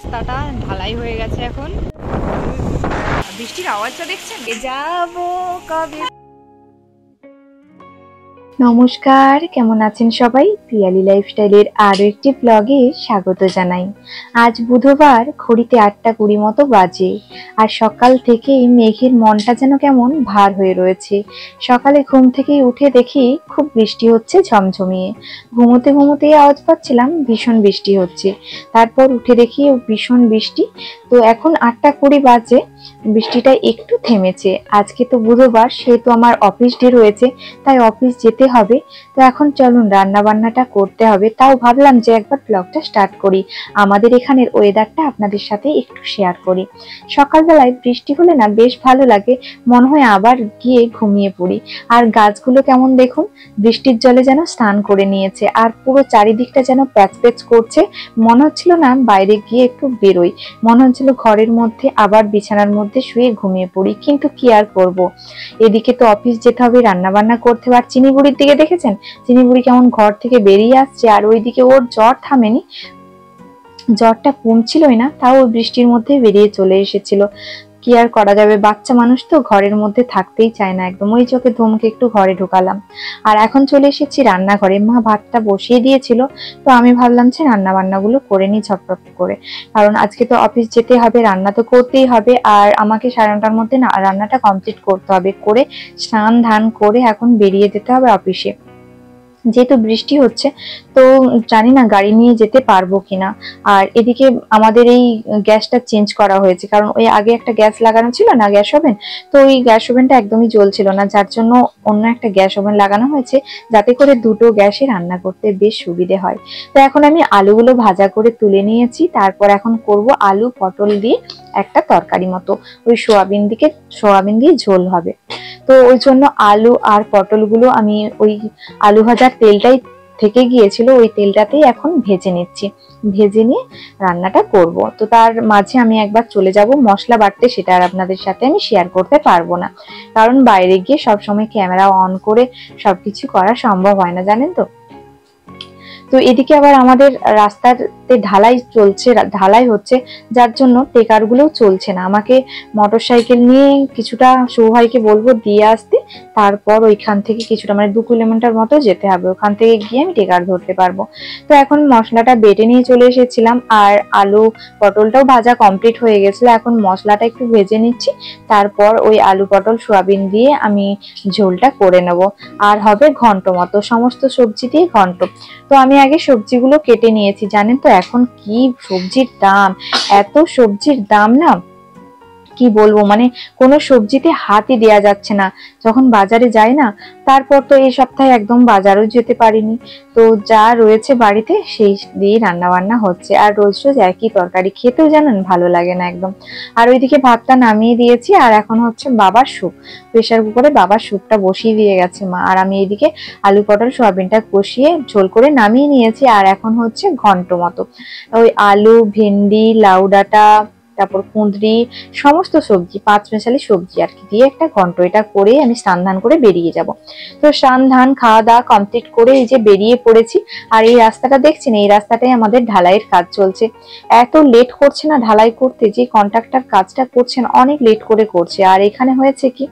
রাস্তাটা ঢালাই হয়ে গেছে এখন। বৃষ্টির আওয়াজটা দেখছেন? যাবো কবে। নমস্কার, কেমন আছেন সবাই? পিয়ালি লাইফস্টাইলের আরো একটি ব্লগে স্বাগত জানাই। আজ বুধবার, ঘড়িতে 8:20 মতো বাজে। আর সকাল থেকেই মেঘের মনটা যেন কেমন ভার হয়ে রয়েছে। সকালে ঘুম থেকেই উঠে দেখি খুব বৃষ্টি হচ্ছে ঝমঝমিয়ে। ঘুমোতে ঘুমোতে আওয়াজ পাচ্ছিলাম ভীষণ বৃষ্টি হচ্ছে। তারপর উঠে দেখি ভীষণ বৃষ্টি। তো এখন 8:20 বাজে, বৃষ্টিটা একটু থেমেছে। আজকে তো বুধবার, সেহেতু আমার অফিস ডে রয়েছে, তাই অফিস যেতে হবে। তো এখন চলুন রান্না বান্নাটা করতে হবে। তাও ভাবলাম যে একবার ব্লগটা স্টার্ট করি, আমাদের এখানের ওয়েদারটা আপনাদের সাথে একটু শেয়ার করি। সকালবেলায় বৃষ্টি হলে না বেশ ভালো লাগে, মনে হয় আবার গিয়ে ঘুমিয়ে পড়ি। আর গাছগুলো কেমন দেখুন, বৃষ্টির জলে যেন স্নান করে নিয়েছে, আর পুরো চারিদিকটা যেন প্যাচ প্যাচ করছে। মনে হচ্ছিল না বাইরে গিয়ে একটু বেরোই, মনে হচ্ছিল ঘরের মধ্যে আবার বিছানার মধ্যে শুয়ে ঘুমিয়ে পড়ি, কিন্তু কি আর করব। এদিকে তো অফিস যেতে হবে, রান্না বান্না করতে হবে। আর চিনি বুড়ির দিকে দেখেছেন, চিনি বুড়ি কেমন ঘর থেকে বেরিয়ে আসছে, আর ওইদিকে ওর জ্বর থামেনি, জ্বরটা কমছিলই না, তাও বৃষ্টির মধ্যে বেরিয়ে চলে এসেছিল। কি আর করা যাবে, বাচ্চা মানুষ তো ঘরের মধ্যে থাকতেই চায় না একদম। ওই চোখে ধমকে একটু ঘরে ঢুকালাম। আর এখন চলে এসেছি রান্নাঘরে। মা ভাতটা বসিয়ে দিয়েছিল, তো আমি ভাবলাম যে রান্না বান্নাগুলো করে নি ঝটপট করে, কারণ আজকে তো অফিস যেতে হবে, রান্না তো করতেই হবে। আর আমাকে 9:30টার মধ্যে না রান্নাটা কমপ্লিট করতে হবে, করে স্নান ধান করে এখন বেরিয়ে যেতে হবে অফিসে। যেহেতু বৃষ্টি হচ্ছে, তো জানি না গাড়ি নিয়ে যেতে পারবো কিনা। আর এদিকে আমাদের এই গ্যাসটা চেঞ্জ করা হয়েছে, কারণ ওই আগে একটা গ্যাস লাগানো ছিল না, গ্যাস ওভেন, তো ওই গ্যাস ওভেনটা একদমই জ্বলছিল না, যার জন্য অন্য একটা গ্যাস ওভেন লাগানো হয়েছে, যাতে করে দুটো গ্যাসে রান্না করতে বেশ সুবিধে হয়। তো এখন আমি আলুগুলো ভাজা করে তুলে নিয়েছি, তারপর এখন করব আলু পটল দিয়ে একটা তরকারি মতো, ওই সোয়াবিন দিয়ে ঝোল হবে। তো ওই জন্য আলু আর পটলগুলো আমি ওই আলু ভাজার তেলটাই থেকে গিয়েছিল, ওই তেলটাতেই এখন ভেজে নিচ্ছি। ভেজে নিয়ে রান্নাটা করব। তো তার মাঝে আমি একবার চলে যাব মশলা বাটতে, সেটা আর আপনাদের সাথে আমি শেয়ার করতে পারবো না, কারণ বাইরে গিয়ে সবসময় ক্যামেরা অন করে সবকিছু করা সম্ভব হয় না, জানেন তো। তো এদিকে আবার আমাদের রাস্তাতে ঢালাই হচ্ছে, যার জন্য টেকার গুলোও চলছে না। আমাকে মোটরসাইকেল নিয়ে কিছুটা শুভ ভাইকে বলবো দিয়ে আসতে, তারপর ওইখান থেকে কিছুটা মানে 2 কিলোমিটার মতো যেতে হবে, ওখান থেকে গিয়ে আমি টেকার ধরতে পারবো। তো এখন মশলাটা বেটে নিয়ে চলে এসেছিলাম, আর আলু পটলটাও ভাজা কমপ্লিট হয়ে গেছিল। এখন মশলাটা একটু ভেজে নিচ্ছি, তারপর ওই আলু পটল সোয়াবিন দিয়ে আমি ঝোলটা করে নেব। আর হবে ঘন্ট মতো, সমস্ত সবজি দিয়ে ঘন্ট। তো আমি আগে সবজিগুলো কেটে নিয়েছি। জানেন তো এখন কি সবজির দাম, এত সবজির দাম না কি বলবো, মানে কোনো সবজিতে হাতই দেওয়া যাচ্ছে না যখন বাজারে যাই না। তারপর তো এই সপ্তাহে একদম বাজারও যেতে পারিনি, তো যা রয়েছে বাড়িতে সেই দিয়ে রান্না বান্না হচ্ছে। আর রোজ রোজ একই তরকারি খেতেও জানেন ভালো লাগে না একদম। আর ওইদিকে ভাতটা নামিয়ে দিয়েছি, আর এখন হচ্ছে বাবার স্যুপ, প্রেসার কুকারে বাবার স্যুপটা বসিয়ে দিয়ে গেছে মা। আর আমি এইদিকে আলু পটল সোয়াবিনটা কষিয়ে ঝোল করে নামিয়ে নিয়েছি। আর এখন হচ্ছে ঘন্ট মতো, ওই আলু ভেন্ডি লাউ ডাঁটা, তারপর কুঁদরি, সমস্ত সবজি, 5 মেশালি সবজি আর কি দিয়ে একটা ঘন্ট। এটা করে আমি স্নান ধান করে বেরিয়ে যাব। তো স্নান ধান খাওয়া দাওয়া কমপ্লিট করে এই যে বেরিয়ে পড়েছি। আর এই রাস্তাটা দেখছেন, এই রাস্তাটাই আমাদের ঢালাইয়ের কাজ চলছে। এত লেট করছে না ঢালাই করতে, যে কন্ট্রাক্টর কাজটা করছেন অনেক লেট করে করছে। আর এখানে হয়েছে কি,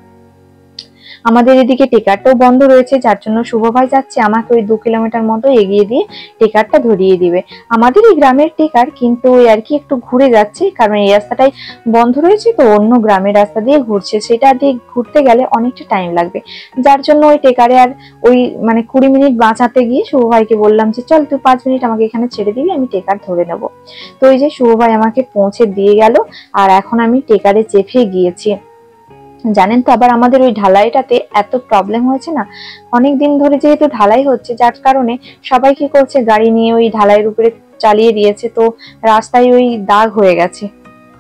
আমাদের এদিকে টেকারটাও বন্ধ রয়েছে, যার জন্য শুভ ভাই যাচ্ছে আমাকে ওই 2 কিলোমিটার মতো এগিয়ে দিয়ে টেকারটা ধরিয়ে দিবে। আমাদের এই গ্রামের টেকার, কিন্তু ওই আর কি একটু ঘুরে যাচ্ছে, কারণ এই রাস্তাটাই বন্ধ রয়েছে, তো অন্য গ্রামের রাস্তা দিয়ে ঘুরছে, সেটা দিয়ে ঘুরতে গেলে অনেকটা টাইম লাগবে। যার জন্য ওই টেকারে আর ওই মানে 20 মিনিট বাঁচাতে গিয়ে শুভ ভাইকে বললাম যে চল তুই 5 মিনিট আমাকে এখানে ছেড়ে দিবি, আমি টেকার ধরে নেবো। তো ওই যে শুভ ভাই আমাকে পৌঁছে দিয়ে গেল, আর এখন আমি টেকারে চেপে গিয়েছি। জানেন তো আবার আমাদের ওই ঢালাইটাতে এত প্রবলেম হয়েছে না, অনেক দিন ধরে যেহেতু ঢালাই হচ্ছে, যার কারণে সবাই কি করছে গাড়ি নিয়ে ওই ঢালাইয়ের উপরে চালিয়ে দিয়েছে, তো রাস্তায় ওই দাগ হয়ে গেছে।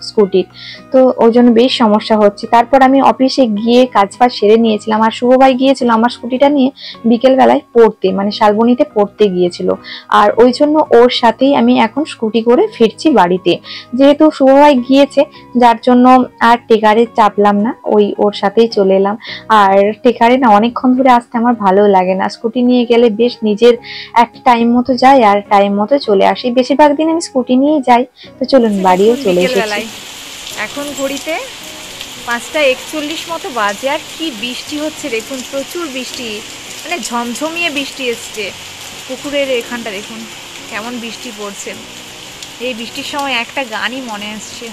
স্কুটির, তো ওই জন্য বেশ সমস্যা হচ্ছে। তারপর আমি অফিসে গিয়ে কাজ ফাজ সেরে নিয়েছিলাম, আর শুভ ভাই গিয়েছিল আমার স্কুটিটা নিয়ে বিকেল বেলায় পড়তে, মানে শালবনীতে পড়তে গিয়েছিল, আর ওই জন্য ওর সাথেই আমি এখন স্কুটি করে ফিরছি বাড়িতে। যেহেতু শুভ ভাই গিয়েছে যার জন্য আর টেকারে চাপলাম না, ওর সাথেই চলে এলাম। আর টেকারে না অনেকক্ষণ ধরে আসতে আমার ভালো লাগে না, স্কুটি নিয়ে গেলে বেশ নিজের একটা টাইম মতো যাই আর টাইম মতো চলে আসি। বেশিরভাগ দিন আমি স্কুটি নিয়ে যাই। তো চলুন বাড়িও চলে এসেছি। এখন ঘড়িতে 5:41 মতো বাজে, আর কি বৃষ্টি হচ্ছে দেখুন, প্রচুর বৃষ্টি, মানে ঝমঝমিয়ে বৃষ্টি এসছে। পুকুরের এখানটা দেখুন কেমন বৃষ্টি পড়ছে। এই বৃষ্টির সময় একটা গানই মনে আসছে,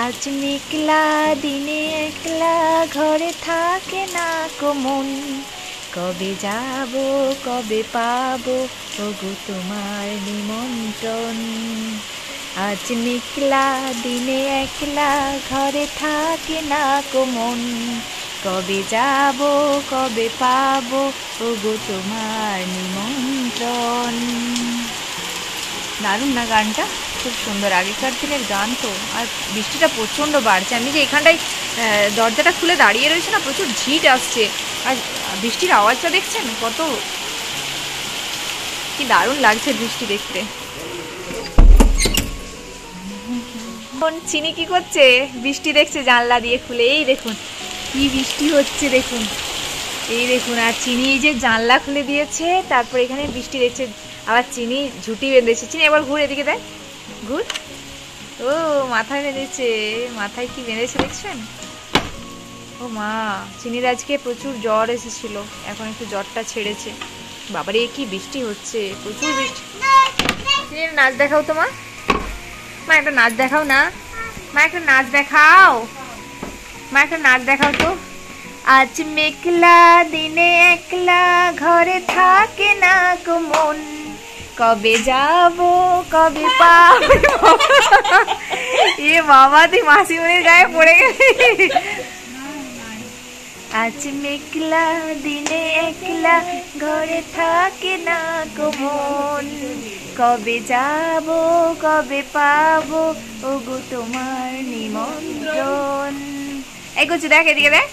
আজ মেঘলা দিনে একলা ঘরে থাকে না কো মন, কবে যাব কবে পাবো ওগো তোমার নিমন্ত্রণ। আজ মেঘলা দিনে একলা ঘরে থাকে না কো মন, কবে যাব কবে পাবো ওগো তোমার নিমন্ত্রণ। দারুণ না গানটা, খুব সুন্দর, আগেকার দিনের গান তো। আর বৃষ্টিটা প্রচণ্ড বাড়ছে, আমি যে এখানটায় দরজাটা খুলে দাঁড়িয়ে রয়েছে না, প্রচুর ঝিট আসছে, আর বৃষ্টির আওয়াজটা দেখছেন কত কি দারুণ লাগছে বৃষ্টি দেখতে। চিনি কি করছে, বৃষ্টি দেখছে জানলা দিয়ে খুলে, এই দেখুন কি বৃষ্টি হচ্ছে দেখুন, এই দেখুন। আর চিনি যে জানলা খুলে দিয়েছে, তারপর এখানে বৃষ্টি দেখছে, আবার চিনি ঝুঁটি বেঁধেছে। চিনি এবার ঘুর, এদিকে দেয়, ঘুর। ও মাথায় বেঁধেছে, মাথায় কি বেঁধেছে দেখছেন? ও মা, চিনির আজকে প্রচুর জ্বর এসেছিল, এখন একটু জ্বরটা ছেড়েছে। বাবারে কি বৃষ্টি হচ্ছে, প্রচুর বৃষ্টি। চিনির নাচ দেখাও তো মা, মা একটা নাচ দেখাও না, মা একটা নাচ দেখাও, মা একটা নাচ দেখাও তো। আজ মেঘলা দিনে একলা ঘরে থাকে না কো মন, কবে যাব কবে পাবো। এ বাবা, তুই মাসিমণির গায়ে পড়ে গেলি। আজ মেঘলা দিনে একলা ঘরে থাকে না কো মন, কবে যাব কবে পাবো ওগো তোমার নিমন্ত্রণ। এই করছি দেখ, এদিকে দেখ,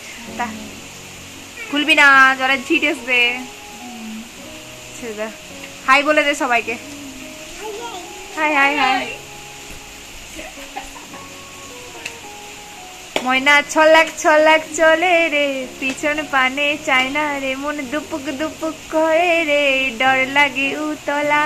খুলবি না, জলের ঝিট আসবে। হাই বলে দে সবাইকে, হাই হাই হাই। ময়না ছলাক ছলাক চলে রে, পিছন পানে চায় না রে, মন দুপুক দুপুক করে রে, ডর লাগে উতলা।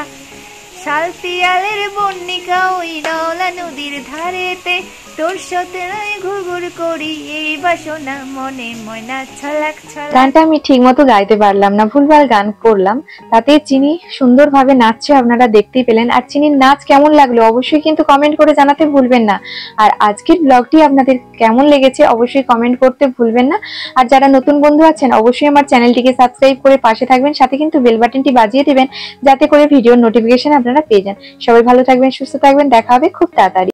শাল পিয়ালের বন্নিকা ওই নওলা নদীর ধারেতে, তোর সাথে ঘুর ঘুর করি এই বাসনা মনে, ময়না ছলাক ছলাক। গানটা আমি ঠিক মতো গাইতে পারলাম না, ভুলভাল গান করলাম, তাতে চিনি সুন্দরভাবে নাচছে, আপনারা দেখতেই পেলেন। আর চিনির নাচ কেমন লাগলো অবশ্যই কিন্তু কমেন্ট করে জানাতে ভুলবেন না। আর আজকের ব্লগটি আপনাদের কেমন লেগেছে অবশ্যই কমেন্ট করতে ভুলবেন না। আর যারা নতুন বন্ধু আছেন অবশ্যই আমার চ্যানেলটিকে সাবস্ক্রাইব করে পাশে থাকবেন, সাথে কিন্তু বেল বাটনটি বাজিয়ে দেবেন যাতে করে ভিডিওর নোটিফিকেশন আপনারা পেয়ে যান। সবাই ভালো থাকবেন, সুস্থ থাকবেন, দেখা হবে খুব তাড়াতাড়ি।